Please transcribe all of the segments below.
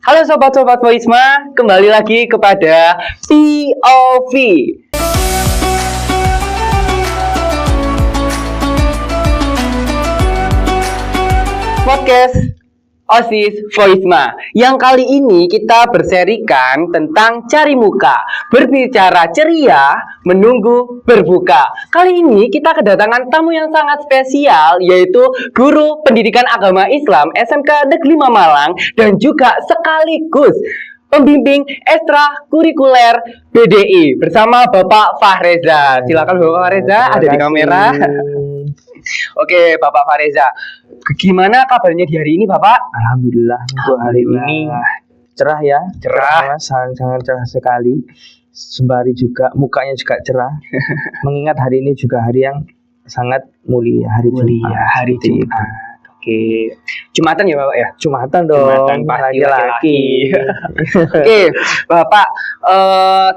Halo sobat-sobat Voisma, kembali lagi kepada POV Podcast OSIS Voisma. Yang kali ini kita berserikan tentang cari muka, berbicara ceria, menunggu berbuka. Kali ini kita kedatangan tamu yang sangat spesial, yaitu Guru Pendidikan Agama Islam SMK Negeri 5 Malang dan juga sekaligus pembimbing ekstrakurikuler BDI bersama Bapak Fahreza. Silakan Bapak Fahreza, ada di kamera. Oke, Bapak Fahreza, gimana kabarnya di hari ini, Bapak? Alhamdulillah untuk hari ini cerah ya, cerah, sangat cerah sekali. Sembari juga mukanya juga cerah, mengingat hari ini juga hari yang sangat mulia, hari Jumat. Oke, Jumatan ya Bapak ya? Jumatan dong, Jumatan pasti laki-laki. Oke, Bapak,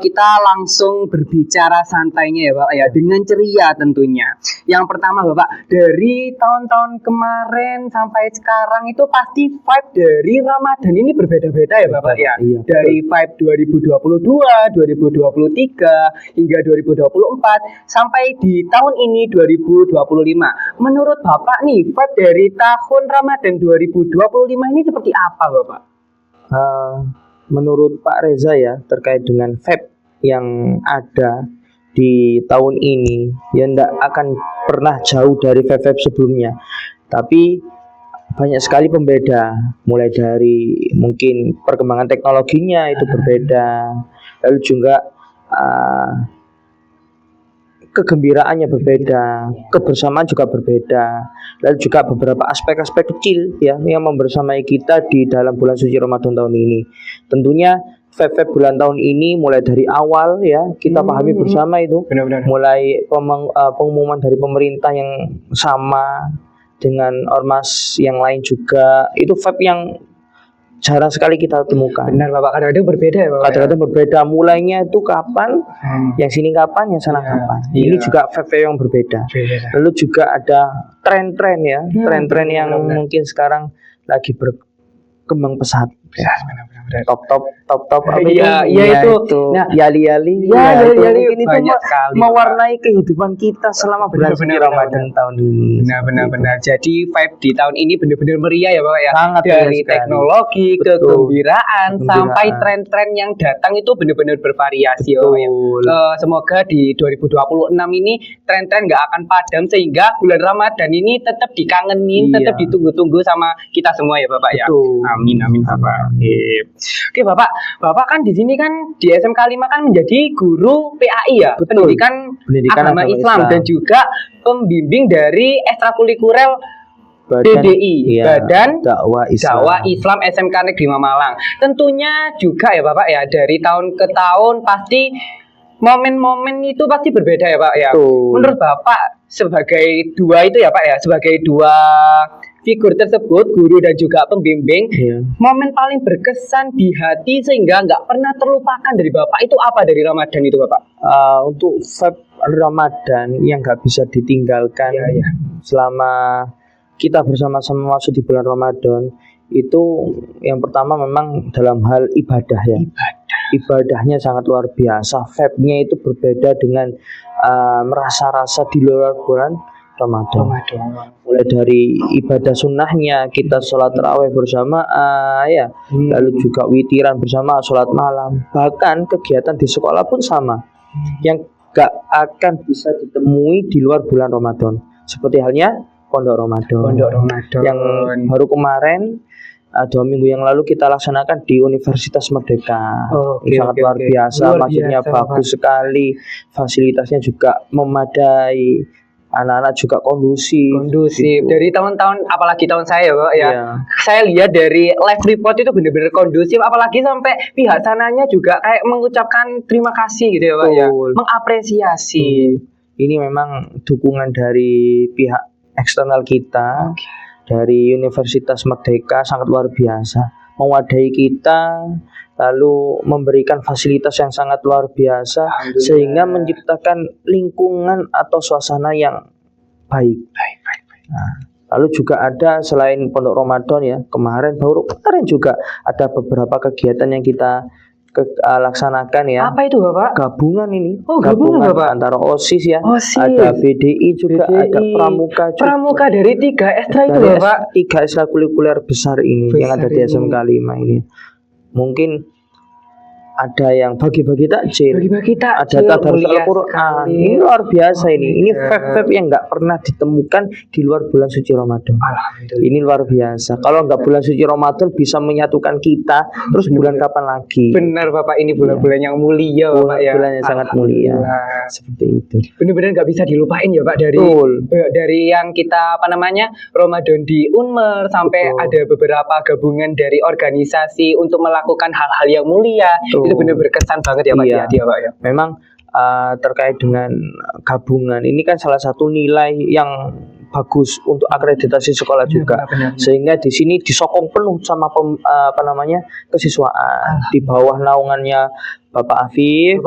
kita langsung berbicara santainya ya Bapak ya, dengan ceria tentunya. Yang pertama Bapak, dari tahun-tahun kemarin sampai sekarang itu pasti vibe dari Ramadan ini berbeda-beda ya Bapak ya? Iya, dari vibe 2022, 2023, hingga 2024, sampai di tahun ini 2025. Menurut Bapak nih, vibe dari tahun Ramadan 2025 ini seperti apa Bapak? Menurut Pak Reza ya, terkait dengan vape yang ada di tahun ini, ya tidak akan pernah jauh dari vape sebelumnya. Tapi banyak sekali pembeda, mulai dari mungkin perkembangan teknologinya itu berbeda, lalu juga kegembiraannya berbeda, kebersamaan juga berbeda, lalu juga beberapa aspek-aspek kecil ya yang membersamai kita di dalam bulan suci Ramadan tahun ini. Tentunya vape bulan tahun ini mulai dari awal ya kita pahami bersama itu, Benar-benar. mulai pengumuman dari pemerintah yang sama dengan ormas yang lain juga, itu vape yang jarang sekali kita temukan. Benar Bapak, kadang-kadang berbeda ya Bapak. Kadang-kadang berbeda, mulainya itu kapan, yang sini kapan, yang sana kapan. Ini juga vape yang berbeda. Lalu juga ada tren-tren ya, tren-tren yang mungkin sekarang lagi berkembang pesat. Ya, benar-benar. Top apa Iya, itu? iya itu. Nah, yali-yali. Yali-yali ini tuh mewarnai kehidupan kita selama bulan suci Ramadan tahun ini. Benar. Jadi vibe di tahun ini benar-benar meriah ya Bapak ya. Sangat dari sekali. teknologi, kegembiraan, sampai tren-tren yang datang itu benar-benar bervariasi ya Bapak ya. Semoga di 2026 ini tren-tren nggak akan padam sehingga bulan Ramadan ini tetap dikangenin, tetap ditunggu-tunggu sama kita semua ya Bapak ya. Amin Bapak. Oke Bapak kan di sini kan di SMK 5 kan menjadi guru PAI ya, pendidikan agama Islam dan juga pembimbing dari ekstrakurikuler BDI, Badan Dakwah Islam SMK Negeri 5 Malang. Tentunya juga ya Bapak ya, dari tahun ke tahun pasti momen-momen itu pasti berbeda ya Pak ya. Menurut Bapak sebagai dua itu ya Pak ya, sebagai dua figur tersebut, guru dan juga pembimbing, momen paling berkesan di hati sehingga nggak pernah terlupakan dari Bapak itu apa dari Ramadan itu Bapak? Untuk vibe Ramadan yang nggak bisa ditinggalkan selama kita bersama-sama masuk di bulan Ramadan itu yang pertama memang dalam hal ibadah ya. Ibadahnya sangat luar biasa. Vibe-nya itu berbeda dengan merasa-rasa di luar bulan Ramadan. Mulai dari ibadah sunnahnya, kita sholat tarawih bersama lalu juga witiran bersama, sholat malam, bahkan kegiatan di sekolah pun sama, yang gak akan bisa ditemui di luar bulan Ramadan. Seperti halnya Pondok Ramadan yang baru kemarin 2 minggu yang lalu kita laksanakan di Universitas Merdeka. Sangat luar biasa, masjidnya bagus sekali, fasilitasnya juga memadai, anak-anak juga kondusif. Dari tahun-tahun, apalagi tahun saya Pak ya, saya lihat dari live report itu benar-benar kondusif, apalagi sampai pihak sananya juga kayak mengucapkan terima kasih gitu ya Pak ya, mengapresiasi. Ini memang dukungan dari pihak eksternal kita, dari Universitas Merdeka, sangat luar biasa, mewadahi kita, lalu memberikan fasilitas yang sangat luar biasa sehingga menciptakan lingkungan atau suasana yang baik. Nah, Lalu juga ada selain Pondok Ramadan ya, baru kemarin juga ada beberapa kegiatan yang kita laksanakan ya. Apa itu Bapak? Gabungan ini. Oh, gabungan Bapak. Antara OSIS ya. OSIS. Ada BDI juga, ada Pramuka juga. Pramuka dari 3 ekstra itu Bapak. 3 ekstrakurikuler besar ini yang ada di SMK 5 ini. Mungkin ada yang bagi-bagi takjil, ada tadarus Al-Quran. Ini luar biasa ini. Ini fab yang nggak pernah ditemukan di luar bulan suci Ramadan. Ini luar biasa. Kalau nggak bulan suci Ramadan bisa menyatukan kita. Terus bulan kapan lagi? Benar Bapak, ini bulan-bulan yang mulia Bapak ya. Bulan yang sangat mulia. Seperti itu. Benar-benar nggak bisa dilupain ya Pak, dari yang kita Ramadan di Unmer sampai ada beberapa gabungan dari organisasi untuk melakukan hal-hal yang mulia. Itu benar berkesan banget ya Pak ya Pak ya. Memang terkait dengan gabungan ini kan salah satu nilai yang bagus untuk akreditasi sekolah juga. Benar. Sehingga di sini disokong penuh sama kesiswaan di bawah naungannya Bapak Afif.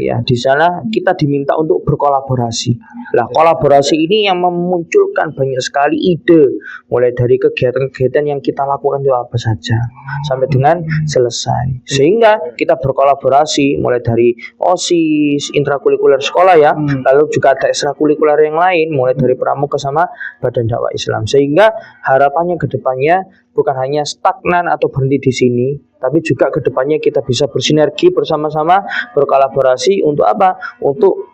Ya, di sana kita diminta untuk berkolaborasi. Lah, kolaborasi ini yang memunculkan banyak sekali ide, mulai dari kegiatan-kegiatan yang kita lakukan itu apa saja sampai dengan selesai. Sehingga kita berkolaborasi mulai dari OSIS, intrakurikuler sekolah ya, lalu juga ada ekstrakurikuler yang lain mulai dari Pramuka sama Badan Dakwah Islam. Sehingga harapannya ke depannya bukan hanya stagnan atau berhenti di sini, tapi juga ke depannya kita bisa bersinergi bersama-sama, berkolaborasi untuk apa? Untuk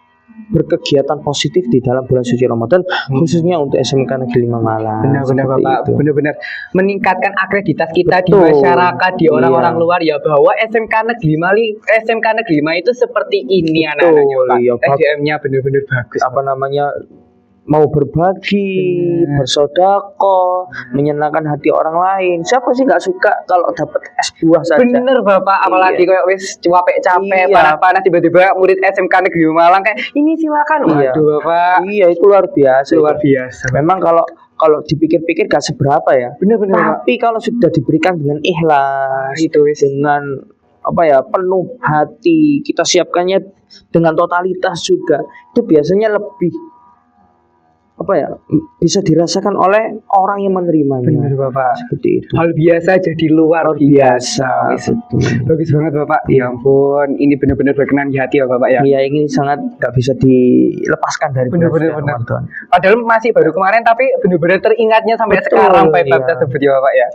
berkegiatan positif di dalam bulan suci Ramadan, khususnya untuk SMK Negeri 5 Malang. Benar-benar Bapak, benar-benar meningkatkan akreditas kita di masyarakat, di orang-orang luar ya, bahwa SMK Negeri 5 itu seperti ini anak-anaknya Pak. SDM-nya benar-benar bagus. Mau berbagi, bersedekah, menyenangkan hati orang lain. Siapa sih nggak suka kalau dapat es buah saja? Bener Bapak, apalagi kayak wis capek-capek, panas-panas tiba-tiba murid SMK Negeri Malang kayak ini silakan. Waduh Bapak. Iya, itu luar biasa. Memang kalau dipikir-pikir gak seberapa ya. Bener-bener. Tapi kalau sudah diberikan dengan ikhlas, dengan penuh hati, kita siapkannya dengan totalitas juga, itu biasanya lebih bisa dirasakan oleh orang yang menerimanya. Benar Bapak. Seperti itu. Hal biasa jadi luar biasa. Bagus banget Bapak. Ya ampun, ini benar-benar berkenan di hati ya Bapak ya. Iya, ini sangat gak bisa dilepaskan dari benar-benar. Padahal masih baru kemarin tapi benar-benar teringatnya sampai sekarang bab tersebut ya Bapak ya.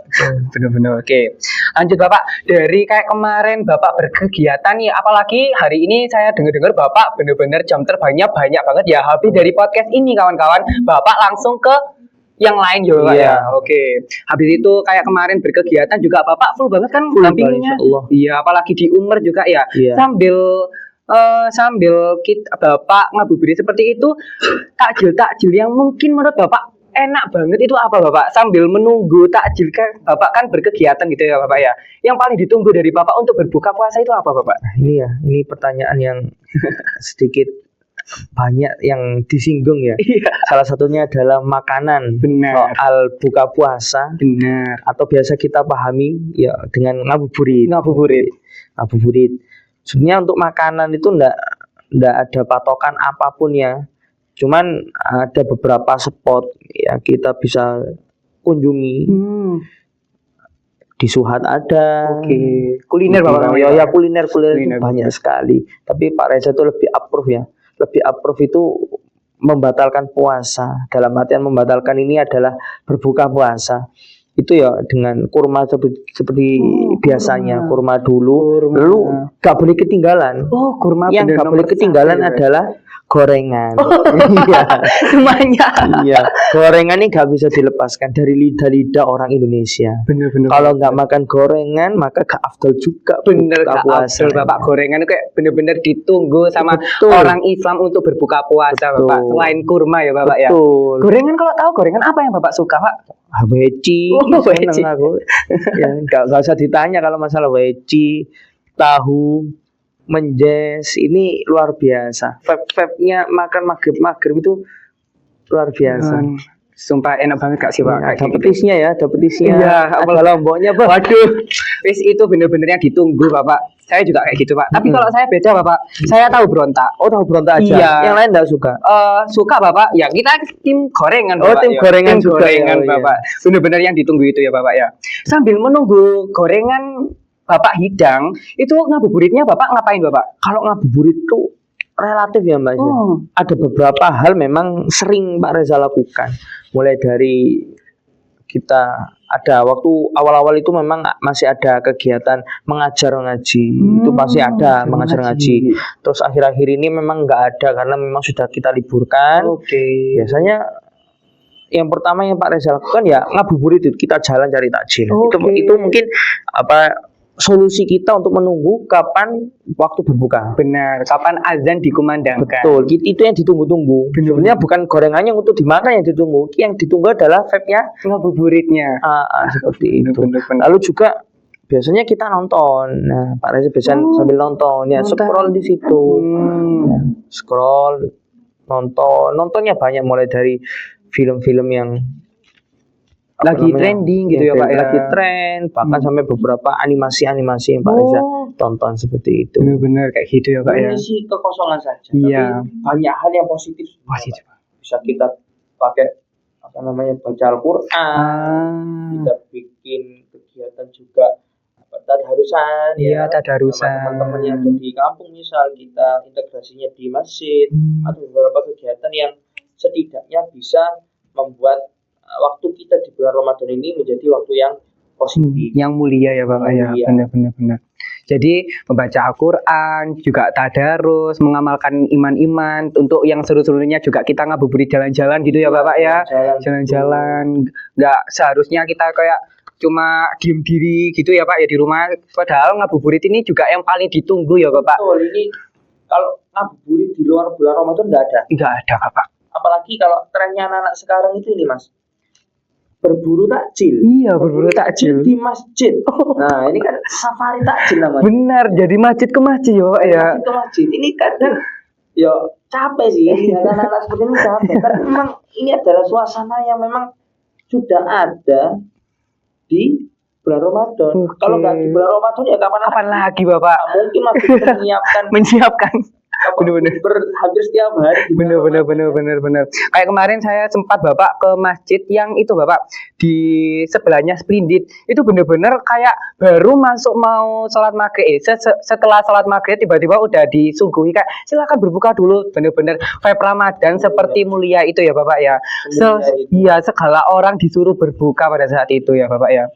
Benar-benar. Oke. Lanjut Bapak, dari kayak kemarin Bapak berkegiatan nih, apalagi hari ini saya dengar-dengar Bapak benar-benar jam terbangnya banyak banget ya. Habis dari podcast ini kawan-kawan, Bapak langsung ke yang lain ya Bapak ya. Oke. Habis itu kayak kemarin berkegiatan juga Bapak full banget kan dampinginya. Iya, apalagi di Unmer juga ya. Sambil Bapak ngabuburit seperti itu, takjil yang mungkin menurut Bapak enak banget itu apa Bapak? Sambil menunggu takjil kan Bapak kan berkegiatan gitu ya Bapak ya. Yang paling ditunggu dari Bapak untuk berbuka puasa itu apa Bapak? Ini pertanyaan yang sedikit banyak yang disinggung ya. Salah satunya adalah makanan. Benar. Soal buka puasa. Benar. Atau biasa kita pahami ya dengan ngabuburit. Sebenarnya untuk makanan itu ndak ada patokan apapun ya. Cuman ada beberapa spot ya kita bisa kunjungi. Di Suhat ada. Kuliner Bapak. Ya kuliner banyak sekali. Tapi Pak Reza itu lebih approve ya. Lebih approve itu membatalkan puasa. Dalam artian membatalkan ini adalah berbuka puasa. Itu ya dengan kurma seperti biasanya, kurma dulu. Lalu gak boleh ketinggalan. Kurma yang gak boleh ketinggalan adalah gorengan. Semuanya. Iya, gorengan ini gak bisa dilepaskan dari lidah-lidah orang Indonesia. Bener. Kalau nggak makan gorengan maka gak afdol juga. Bener, gak afdol Bapak. Gorengan itu kayak bener-bener ditunggu sama orang Islam untuk berbuka puasa Bapak. Selain kurma ya Bapak ya. Gorengan, kalau tahu gorengan apa yang Bapak suka Pak? Weci. Seneng aku. Ya, gak usah ditanya kalau masalah weci, tahu, menjes, ini luar biasa. Vape-nya makan maghrib itu luar biasa. Sumpah enak banget Kak sih Pak. Kayak Dapat gitu. isinya ya, dapat isinya. Iya, Ada lomboknya, Pak. Waduh, wis itu bener-bener yang ditunggu Bapak. Saya juga kayak gitu Pak. Tapi kalau saya beda Bapak. Saya tahu berontak. Oh, tahu berontak aja. Iya. Yang lain enggak suka. Suka Bapak. Ya kita tim gorengan Oh, Bapak. tim ya. gorengan Tim juga, gorengan ya, iya. Bapak. Bener-bener yang ditunggu itu ya Bapak ya. Sambil menunggu gorengan Bapak hidang, itu ngabuburitnya Bapak ngapain Bapak? Kalau ngabuburit itu relatif ya Mbak. Oh. Ada beberapa hal memang sering Pak Reza lakukan. Mulai dari kita ada waktu awal-awal itu memang masih ada kegiatan mengajar ngaji. Itu pasti ada mengajar ngaji. Terus akhir-akhir ini memang nggak ada karena memang sudah kita liburkan. Oke. Biasanya yang pertama yang Pak Reza lakukan ya ngabuburit itu, kita jalan cari takjil. Oke. Itu mungkin solusi kita untuk menunggu kapan waktu berbuka. Benar. Kapan azan dikumandangkan? Betul, itu yang ditunggu-tunggu. Sebenarnya bukan gorengannya untuk dimakan yang ditunggu. Yang ditunggu adalah vape-nya, Ngabuburitnya. seperti itu. Benar. Lalu juga biasanya kita nonton. Nah, Pak Reza biasanya sambil nonton ya, scroll di situ. Ya, scroll, nontonnya banyak, mulai dari film-film yang Lagi trending gitu ya Pak ya. Lagi tren, bahkan sampai beberapa animasi-animasi yang Pak Reza tonton seperti itu. Benar-benar kayak gitu ya Pak ya. Mengisi kekosongan saja. Iya. Tapi banyak hal yang positif. Positif. Bisa kita pakai baca Al-Qur'an, kita bikin kegiatan juga tadarusan Iya, ya. tadarusan. Sama teman-teman yang ada di kampung, misal kita integrasinya di masjid atau beberapa kegiatan yang setidaknya bisa membuat waktu kita di bulan Ramadan ini menjadi waktu yang positif, yang mulia ya Bapak ya. Benar. Jadi membaca Al-Quran, juga tadarus, mengamalkan iman-iman. Untuk yang seru-serunya juga kita ngabuburit jalan-jalan gitu ya Bapak ya. Jalan-jalan. Nggak seharusnya kita kayak cuma diem diri gitu ya Pak ya di rumah. Padahal ngabuburit ini juga yang paling ditunggu ya Bapak. Betul, ini kalau ngabuburit di luar bulan Ramadan nggak ada. Nggak ada Bapak. Apalagi kalau trennya anak-anak sekarang itu ini Mas, berburu takjil. Iya, berburu takjil di masjid. Nah, ini kan safari takjil namanya. Benar, jadi masjid ke masjid ya Pak ya. Masjid ke masjid. Ini kadang ya capek sih. Anak-anak seperti ini capek. Karena memang ini adalah suasana yang memang sudah ada di bulan Ramadan. Kalau nggak di bulan Ramadan ya kapan lagi Bapak? Mungkin masih menyiapkan. Bener-bener hampir setiap hari. Bener. Kayak kemarin saya sempat Bapak ke masjid yang itu Bapak di sebelahnya Splendid. Itu bener-bener kayak baru masuk mau sholat maghrib. Setelah sholat maghrib tiba-tiba udah disuguhi kayak silakan berbuka dulu. Bener-bener vibe Ramadan seperti mulia itu ya Bapak ya. Iya, segala orang disuruh berbuka pada saat itu ya Bapak ya.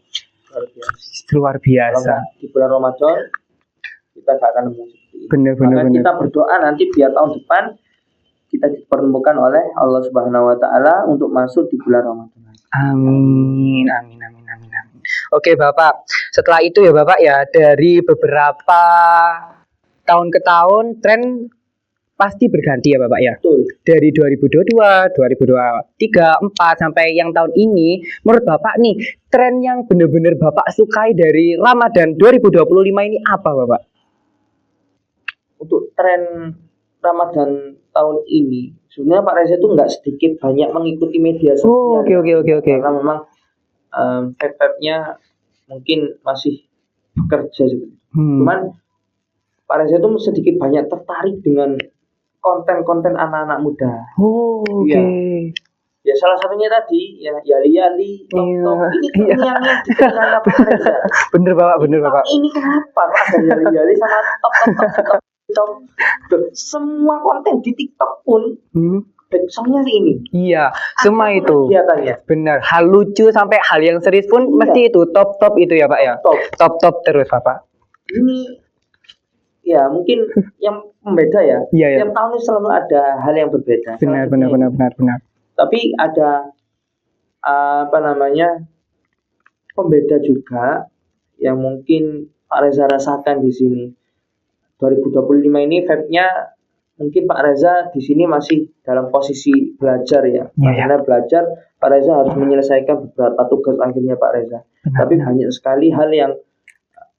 Luar biasa. Di bulan Ramadan kita gak akan nemu. Bener. Kita berdoa nanti biar tahun depan kita dipertemukan oleh Allah Subhanahu Wa Taala untuk masuk di bulan Ramadan. Amin. Oke Bapak, setelah itu ya Bapak ya, dari beberapa tahun ke tahun tren pasti berganti ya Bapak ya. Betul. Dari 2022, 2023, 4 sampai yang tahun ini, menurut Bapak nih tren yang benar-benar Bapak sukai dari Ramadan 2025 ini apa Bapak? Untuk tren Ramadan tahun ini sebenarnya Pak Reza itu nggak sedikit banyak mengikuti media sosial. Oke. Karena memang vape-nya mungkin masih bekerja seperti itu. Cuman Pak Reza itu sedikit banyak tertarik dengan konten-konten anak-anak muda. Ya salah satunya tadi ya Yali, TikTok. Ini yang dikenal Pak Reza. Bener Bapak. Ini kenapa ada Yali sama TikTok? Semua konten di TikTok pun backsoundnya ini. Iya, semua itu. Benar. Hal lucu sampai hal yang serius pun mesti itu top itu ya Pak ya. Top terus Bapak. Ini ya mungkin yang membeda ya. Iya. Tiap tahun ini selalu ada hal yang berbeda. Benar. Tapi ada pembeda juga yang mungkin Pak Reza rasakan di sini. 2025 ini vape-nya mungkin Pak Reza di sini masih dalam posisi belajar ya. Karena belajar Pak Reza harus menyelesaikan beberapa tugas akhirnya Pak Reza. Tapi banyak sekali hal yang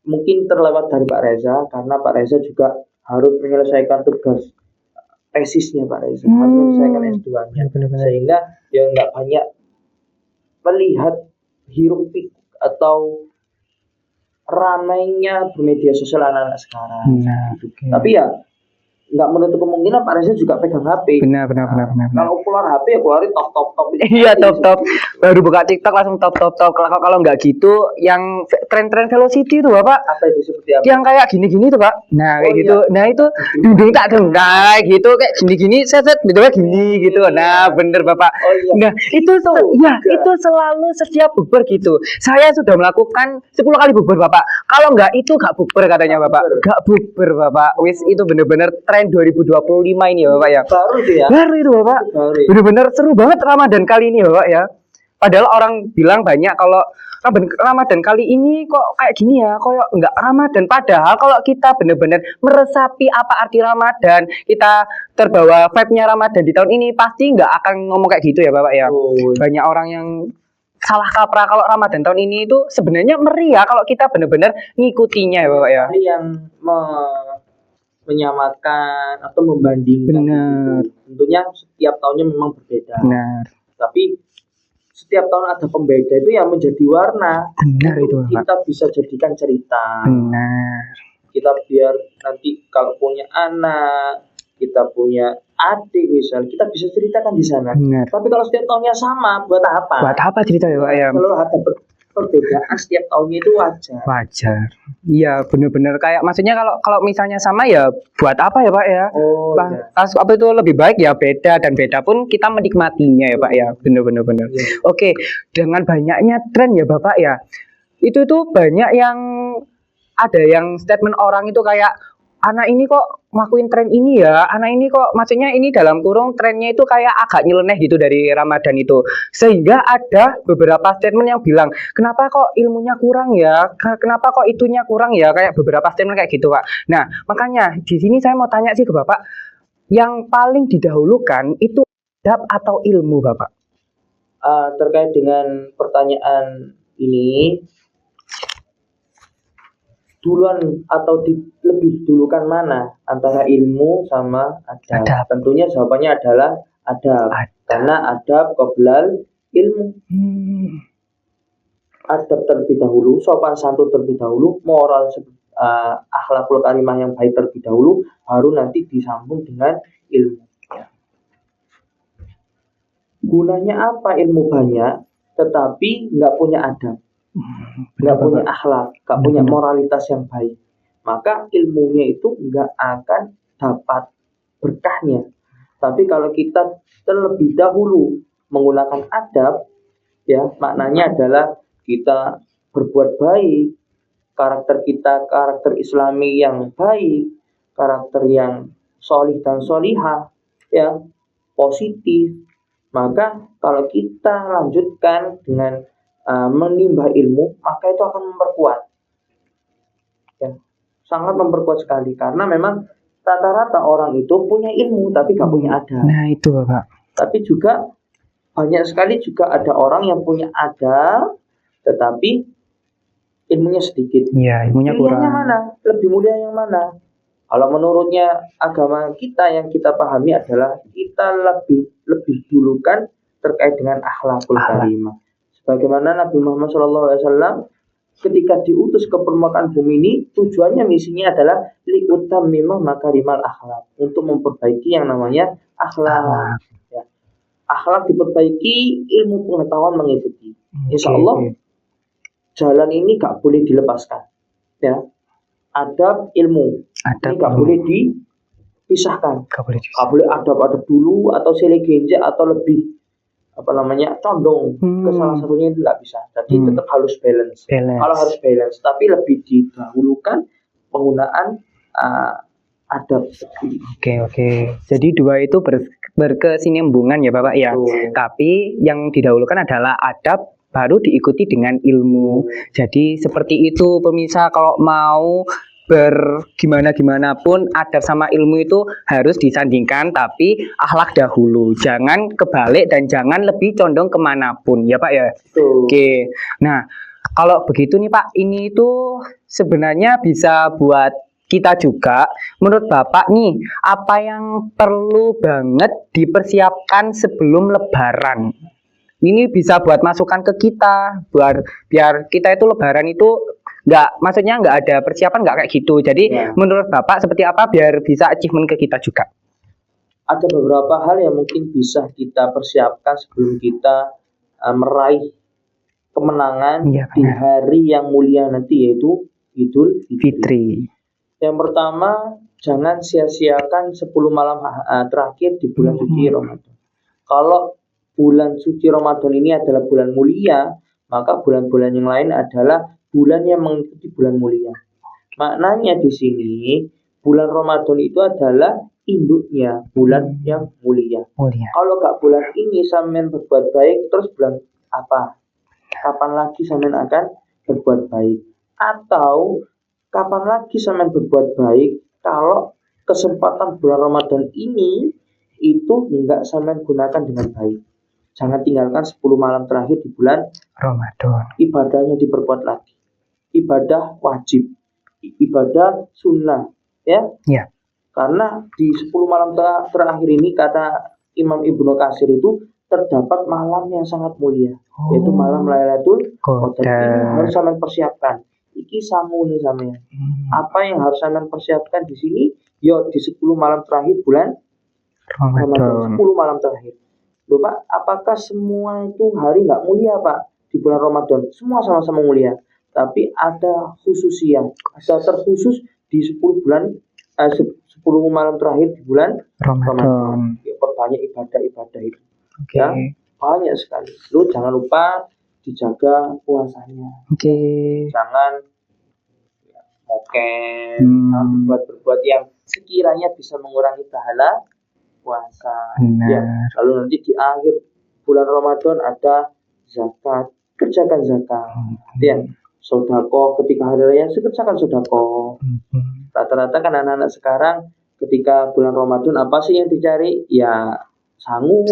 mungkin terlewat dari Pak Reza karena Pak Reza juga harus menyelesaikan tugas tesisnya Pak Reza, harus menyelesaikan S2-nya. Sehingga ya nggak banyak melihat hiruk pikuk atau ramainya bermedia sosial anak-anak sekarang. Gitu. Tapi ya nggak menutup kemungkinan Pak Reza juga pegang HP. Benar. Kalau keluar HP ya keluarin top. Iya top. Baru buka TikTok langsung top. Kalau nggak gitu, yang tren velocity itu Bapak. Apa itu seperti apa? Yang kayak gini tuh Pak. Nah kayak gitu. Iya. Nah itu dudung tak dengkai gitu kayak gini set betulnya gini gitu. Nah bener Bapak. Oh iya. Nah itu itu selalu setiap bukber gitu. Saya sudah melakukan 10 kali bukber Bapak. Kalau nggak itu nggak bukber katanya Bapak. Nggak bukber Bapak. Wis itu bener-bener tren 2025 ini ya Bapak ya. Baru itu ya. Baru itu Bapak. Bener-bener seru banget Ramadan kali ini Bapak ya. Padahal orang bilang banyak kalau Ramadan kali ini kok kayak gini ya, kok nggak Ramadan. Padahal kalau kita bener-bener meresapi apa arti Ramadan, kita terbawa vibe-nya Ramadan di tahun ini, pasti nggak akan ngomong kayak gitu ya Bapak ya. Banyak orang yang salah kaprah kalau Ramadan tahun ini itu sebenarnya meriah kalau kita bener-bener ngikutinya ya Bapak ya. Yang menyamakan atau membandingkan. Benar. Tentunya setiap tahunnya memang berbeda. Benar. Tapi setiap tahun ada pembeda itu yang menjadi warna. Benar itu Pak. Kita bisa jadikan cerita. Benar. Kita biar nanti kalau punya anak, kita punya adik misal, kita bisa ceritakan di sana. Benar. Tapi kalau setiap tahunnya sama, buat apa? Buat apa cerita ya Pak ya? Kalau ada perbedaan setiap tahunnya itu wajar. Iya benar-benar kayak maksudnya kalau misalnya sama ya buat apa ya Pak ya? Apa itu lebih baik ya beda, dan beda pun kita menikmatinya ya Pak ya. Benar-benar. Oke, dengan banyaknya tren ya Bapak ya. Itu tuh banyak yang ada yang statement orang itu kayak anak ini kok ngelakuin tren ini ya, anak ini kok maksudnya ini dalam kurung trennya itu kayak agak nyeleneh gitu dari Ramadan itu, sehingga ada beberapa statement yang bilang kenapa kok ilmunya kurang ya, kenapa kok itunya kurang ya, kayak beberapa statement kayak gitu Pak. Nah makanya di sini saya mau tanya sih ke Bapak, yang paling didahulukan itu adab atau ilmu Bapak? Terkait dengan pertanyaan ini, duluan atau lebih dulukan mana antara ilmu sama adab? Tentunya jawabannya adalah adab. Karena adab qoblal ilmu. Adab terlebih dahulu, sopan santun terlebih dahulu, moral akhlakul karimah yang baik terlebih dahulu, baru nanti disambung dengan ilmu. Gunanya apa ilmu banyak tetapi nggak punya adab? Nggak punya akhlak, nggak punya moralitas yang baik, maka ilmunya itu nggak akan dapat berkahnya. Tapi kalau kita terlebih dahulu menggunakan adab, ya maknanya adalah kita berbuat baik, karakter kita karakter Islami yang baik, karakter yang solih dan solihah, ya positif. Maka kalau kita lanjutkan dengan menimba ilmu, maka itu akan memperkuat, ya, sangat memperkuat sekali. Karena memang rata-rata orang itu punya ilmu tapi gak punya adab. Nah itu Bapak. Tapi juga banyak sekali juga ada orang yang punya adab tetapi ilmunya sedikit. Iya, ilmunya kurang. Pilihannya mana? Lebih mulia yang mana? Kalau menurutnya agama kita yang kita pahami adalah kita lebih dulukan terkait dengan akhlakul karimah. Bagaimana Nabi Muhammad SAW ketika diutus ke permukaan bumi ini, tujuannya misinya adalah liutammima makarimal akhlak, untuk memperbaiki yang namanya akhlak. Ya. Akhlak diperbaiki, ilmu pengetahuan mengikuti. Insya Allah jalan ini gak boleh dilepaskan. Ya. Adab ilmu ini gak boleh dipisahkan. Gak boleh adab dulu atau selegenja atau lebih condong ke salah satunya, itu nggak bisa. Jadi tetap harus balance. Kalau harus balance, tapi lebih didahulukan penggunaan adab. Oke. Jadi dua itu berkesinambungan ya Bapak ya. Tapi yang didahulukan adalah adab, baru diikuti dengan ilmu. Jadi seperti itu pemirsa, kalau mau gimana pun adab sama ilmu itu harus disandingkan, tapi akhlak dahulu, jangan kebalik dan jangan lebih condong kemanapun ya Pak ya. Oke. Nah kalau begitu nih Pak, ini itu sebenarnya bisa buat kita juga. Menurut Bapak nih, apa yang perlu banget dipersiapkan sebelum Lebaran? ini bisa buat masukan ke kita, biar kita itu Lebaran itu maksudnya nggak ada persiapan nggak kayak gitu. Jadi menurut Bapak seperti apa biar bisa achievement ke kita juga? Ada beberapa hal yang mungkin bisa kita persiapkan sebelum kita meraih kemenangan di hari yang mulia nanti, yaitu Idul Fitri. Yang pertama, jangan sia-siakan 10 malam terakhir di bulan suci Ramadan. Kalau bulan suci Ramadan ini adalah bulan mulia, maka bulan-bulan yang lain adalah bulan yang mengikuti bulan mulia. Maknanya di sini bulan Ramadan itu adalah induknya bulan yang mulia. Kalau gak bulan ini sampean berbuat baik, terus bulan apa? Kapan lagi sampean akan berbuat baik? Atau kapan lagi sampean berbuat baik kalau kesempatan bulan Ramadan ini itu enggak sampean gunakan dengan baik? Jangan tinggalkan 10 malam terakhir di bulan Ramadan. Ibadahnya diperbuat lagi. Ibadah wajib, ibadah sunnah, ya. Karena di 10 malam terakhir ini, kata Imam Ibnu Katsir, itu terdapat malam yang sangat mulia, yaitu malam Lailatul Qadar. Ini harus sampean persiapkan. Iki samu nih sampean. Apa yang harus sampean persiapkan di sini? Yo, di 10 malam terakhir bulan Ramadan. 10 malam terakhir. Loh Pak, apakah semua itu hari nggak mulia Pak di bulan Ramadan? Semua sama-sama mulia. Tapi ada khususnya, ada terkhusus di 10 malam terakhir di bulan Ramadan. Ya, perbanyak ibadah-ibadah itu. Ya, banyak sekali. Lu jangan lupa dijaga puasanya. Jangan jangan berbuat yang sekiranya bisa mengurangi pahala puasa. Ya, lalu nanti di akhir bulan Ramadan ada zakat. Kerjakan zakat. Ya, sodako ketika hari raya, kerjakan sodako. Rata-rata kan anak-anak sekarang ketika bulan Ramadan apa sih yang dicari? Ya sangu.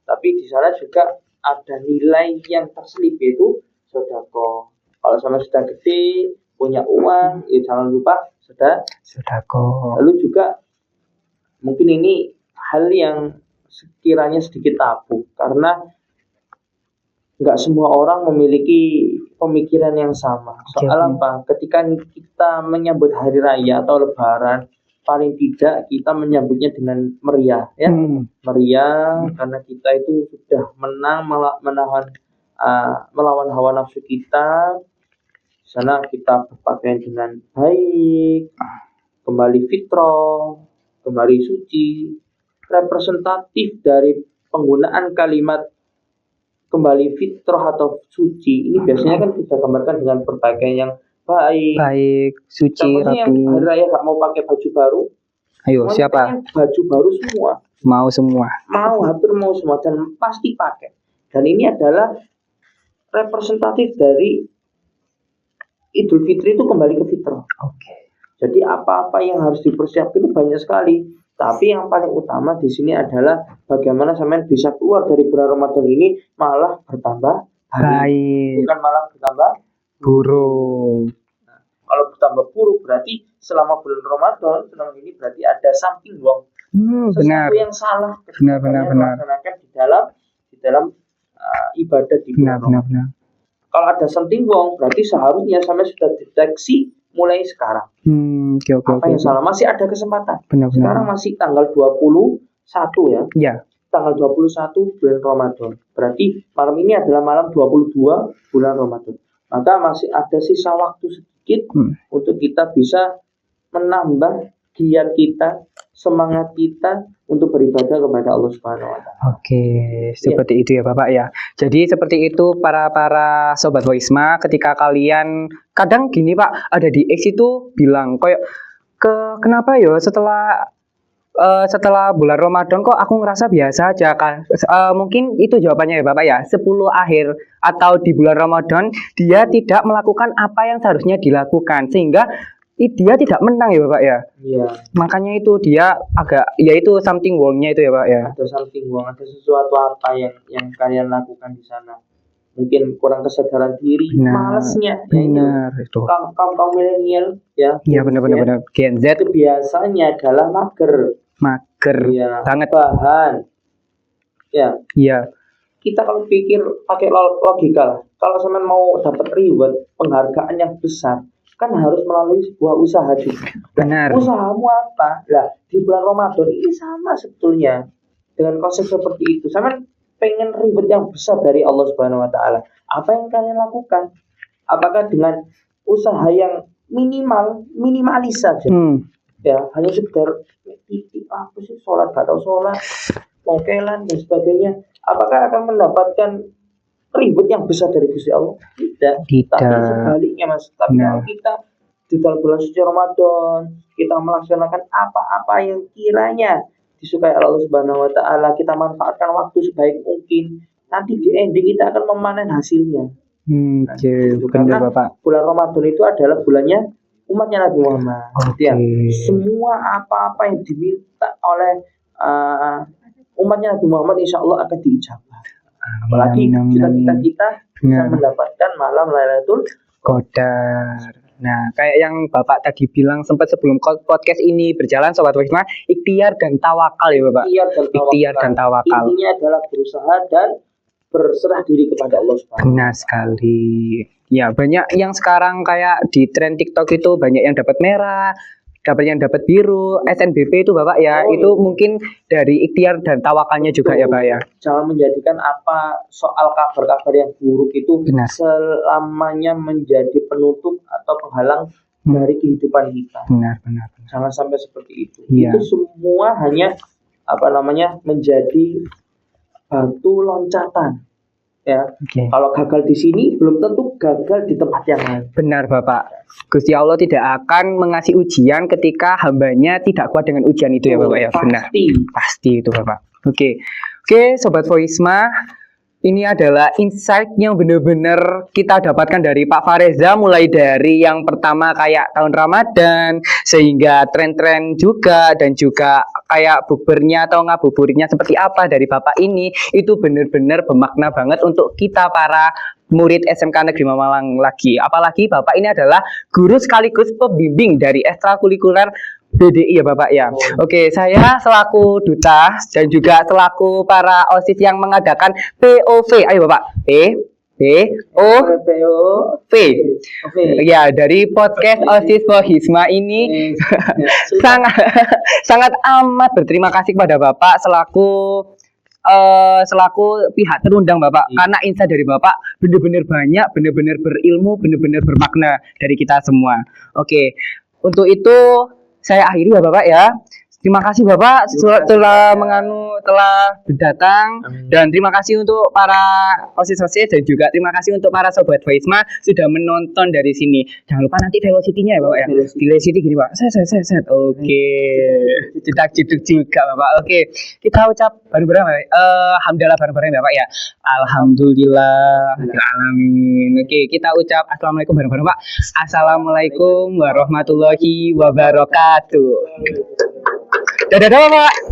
Tapi di sana juga ada nilai yang terselip, yaitu sodako. Kalau sama sudah gede, punya uang, ya jangan lupa sodako. Lalu juga mungkin ini hal yang sekiranya sedikit tabu, karena nggak semua orang memiliki pemikiran yang sama. Soal apa? Ketika kita menyambut hari raya atau Lebaran, paling tidak kita menyambutnya dengan meriah, ya. Meriah karena kita itu sudah melawan hawa nafsu kita. Di sana kita berpakaian dengan baik, kembali fitrah, kembali suci. Representatif dari penggunaan kalimat kembali fitrah atau suci ini biasanya kan kita gambarkan dengan berpakaian yang baik, suci, rapi. Yang hari raya gak mau pakai baju baru, ayo siapa? Baju baru semua. Mau semua. Hampir mau semua, dan pasti pakai. Dan ini adalah representatif dari Idul Fitri itu kembali ke fitrah. Jadi apa-apa yang harus dipersiapkan itu banyak sekali. Tapi yang paling utama di sini adalah bagaimana sampean bisa keluar dari bulan Ramadan ini malah bertambah baik, bukan malah bertambah buruk. Nah, kalau bertambah buruk berarti selama bulan Ramadan selama ini berarti ada something wrong. Sesuatu yang salah melaksanakan di dalam ibadah di bulan Ramadan. Kalau ada something wrong berarti seharusnya sampai sudah deteksi mulai sekarang. Apa yang salah? Masih ada kesempatan. Sekarang masih tanggal 21 ya. Tanggal 21 bulan Ramadan. Berarti malam ini adalah malam 22 bulan Ramadan. Maka masih ada sisa waktu sedikit untuk kita bisa menambah giat kita, semangat kita untuk beribadah kepada Allah Subhanahu wa taala. Seperti itu ya Bapak ya. Jadi seperti itu para sobat Wisma, ketika kalian kadang gini Pak, ada di X itu bilang kayak kenapa ya setelah bulan Ramadan kok aku ngerasa biasa aja kan. Mungkin itu jawabannya ya Bapak ya. 10 akhir atau di bulan Ramadan dia tidak melakukan apa yang seharusnya dilakukan, sehingga dia tidak menang ya Bapak ya. Makanya itu dia agak, yaitu something wrong-nya itu ya Pak ya. Ada something wrong, ada sesuatu apa yang kalian lakukan di sana. Mungkin kurang kesadaran diri, malesnya. Itu. Kaum milenial ya. Iya benar. Gen Z itu biasanya adalah mager. Ya, banget. Bahan. Ya. Iya. kita kalau pikir pakai logika lah, kalau sampean mau dapat reward penghargaan yang besar kan harus melalui sebuah usaha juga. Benar. Usahamu apa? Lah di bulan Ramadan ini sama sebetulnya dengan konsep seperti itu. Sampean pengen reward yang besar dari Allah Subhanahu wa taala. Apa yang kalian lakukan? Apakah dengan usaha yang minimalis saja? Ya, hanya sekedar apa sih sholat gak tahu sholat, mongkelan dan sebagainya. Apakah akan mendapatkan ribet yang besar dari Gusti Allah? Tidak. Tapi sebaliknya Mas. Tapi kalau kita di dalam bulan suci Ramadan kita melaksanakan apa-apa yang kiranya disukai Allah Subhanahu wa taala, kita manfaatkan waktu sebaik mungkin. Nanti di ending kita akan memanen hasilnya. Karena Bapak. Bulan Ramadan itu adalah bulannya umatnya Nabi Muhammad. Ya, semua apa-apa yang diminta oleh umatnya Nabi Muhammad insya Allah akan diijabah. Apalagi cita-cita kita bisa mendapatkan malam Lailatul Qadar. Nah, kayak yang Bapak tadi bilang sempat sebelum podcast ini berjalan, Sobat Wisma, ikhtiar dan tawakal ya Bapak. Ikhtiar dan tawakal. Intinya adalah berusaha dan berserah diri kepada Allah Subhanahu. Benar sekali. Ya, banyak yang sekarang kayak di tren TikTok itu banyak yang dapat merah, dapat yang dapat biru, SNBP itu Bapak ya. Itu mungkin dari ikhtiar dan tawakalnya juga ya Pak ya. Jangan menjadikan apa soal kabar-kabar yang buruk itu selamanya menjadi penutup atau penghalang dari kehidupan kita. Benar. Jangan sampai seperti itu. Itu semua hanya menjadi batu loncatan. Ya, kalau gagal di sini belum tentu gagal di tempat yang lain. Benar Bapak. Gusti Allah tidak akan mengasih ujian ketika hambanya tidak kuat dengan ujian itu ya Bapak ya. Benar. Pasti itu Bapak. Oke, Sobat Voisma, ini adalah insight yang benar-benar kita dapatkan dari Pak Fareza, mulai dari yang pertama kayak tahun Ramadan, sehingga tren-tren juga, dan juga kayak buburnya atau ngabuburitnya seperti apa dari Bapak ini, itu benar-benar bermakna banget untuk kita para murid SMK Negeri Malang lagi. Apalagi Bapak ini adalah guru sekaligus pembimbing dari ekstrakurikuler BDI ya Bapak ya. Oke, saya selaku duta dan juga selaku para OSIS yang mengadakan POV. Ayo Bapak. POV. Ya, dari podcast OSIS Vohisma ini sangat amat berterima kasih kepada Bapak selaku pihak terundang Bapak, karena insight dari Bapak benar-benar banyak, benar-benar berilmu, benar-benar bermakna dari kita semua. Oke, untuk itu saya akhiri ya Bapak ya. Terima kasih Bapak telah datang, dan terima kasih untuk para OSIS dan juga terima kasih untuk para Sobat Voisma sudah menonton dari sini. Jangan lupa nanti velocity-nya ya Bapak ya. Velocity gini Pak. Set. Oke. Cedak-ceduk juga Bapak. Oke. Kita ucap bareng-bareng alhamdulillah bareng-bareng Bapak ya. Alhamdulillah alamin. Oke, kita ucap assalamualaikum bareng-bareng Pak. Assalamualaikum warahmatullahi wabarakatuh. Dadah Pak.